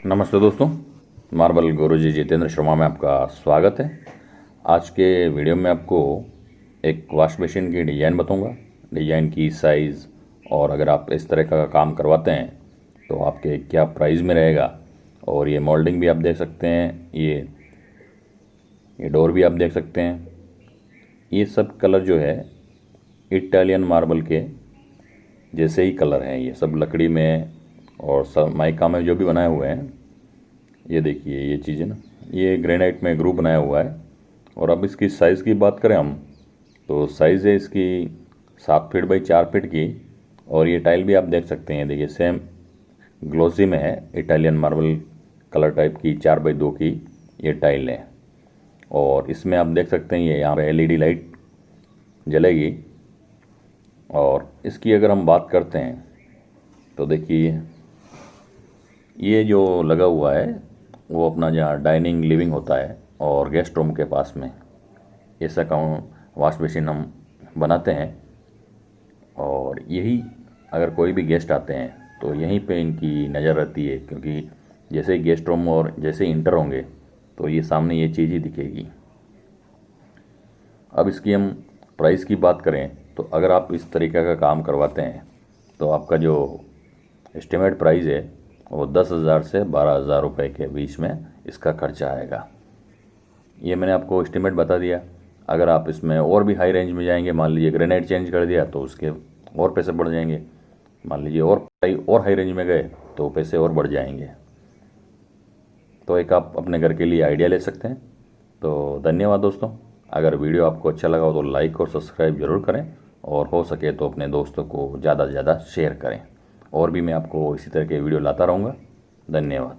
नमस्ते दोस्तों, मार्बल गुरुजी जितेंद्र शर्मा में आपका स्वागत है। आज के वीडियो में आपको एक वॉश बेसिन की डिज़ाइन बताऊंगा, डिज़ाइन की साइज़, और अगर आप इस तरह का काम करवाते हैं तो आपके क्या प्राइस में रहेगा। और ये मोल्डिंग भी आप देख सकते हैं, ये डोर भी आप देख सकते हैं। ये सब कलर जो है इटालियन मार्बल के जैसे ही कलर हैं, ये सब लकड़ी में और सब माइका में जो भी बनाए हुए हैं। ये देखिए ये चीज़ें ना, ये ग्रेनाइट में ग्रुप बनाया हुआ है। और अब इसकी साइज़ की बात करें हम, तो साइज़ है इसकी 7 फीट बाई 4 फीट की। और ये टाइल भी आप देख सकते हैं, देखिए सेम ग्लोसी में है, इटालियन मार्बल कलर टाइप की 4x2 की ये टाइल है। और इसमें आप देख सकते हैं ये यहाँ पे LED लाइट जलेगी। और इसकी अगर हम बात करते हैं तो देखिए ये जो लगा हुआ है वो अपना जहाँ डाइनिंग लिविंग होता है और गेस्ट रूम के पास में ऐसा का वॉश बेसिन हम बनाते हैं। और यही अगर कोई भी गेस्ट आते हैं तो यहीं पे इनकी नज़र रहती है, क्योंकि जैसे ही गेस्ट रूम और जैसे ही इंटर होंगे तो ये सामने ये चीज़ ही दिखेगी। अब इसकी हम प्राइस की बात करें तो अगर आप इस तरीके का काम करवाते हैं तो आपका जो एस्टिमेट प्राइस है वो 10,000 से 12,000 रुपये के बीच में इसका खर्चा आएगा। ये मैंने आपको एस्टिमेट बता दिया। अगर आप इसमें और भी हाई रेंज में जाएंगे, मान लीजिए ग्रेनाइट चेंज कर दिया तो उसके और पैसे बढ़ जाएंगे। मान लीजिए और हाई रेंज में गए तो पैसे और बढ़ जाएंगे। तो एक आप अपने घर के लिए आइडिया ले सकते हैं। तो धन्यवाद दोस्तों। अगर वीडियो आपको अच्छा लगा हो तो लाइक और सब्सक्राइब ज़रूर करें, और हो सके तो अपने दोस्तों को ज़्यादा से ज़्यादा शेयर करें। और भी मैं आपको इसी तरह के वीडियो लाता रहूँगा। धन्यवाद।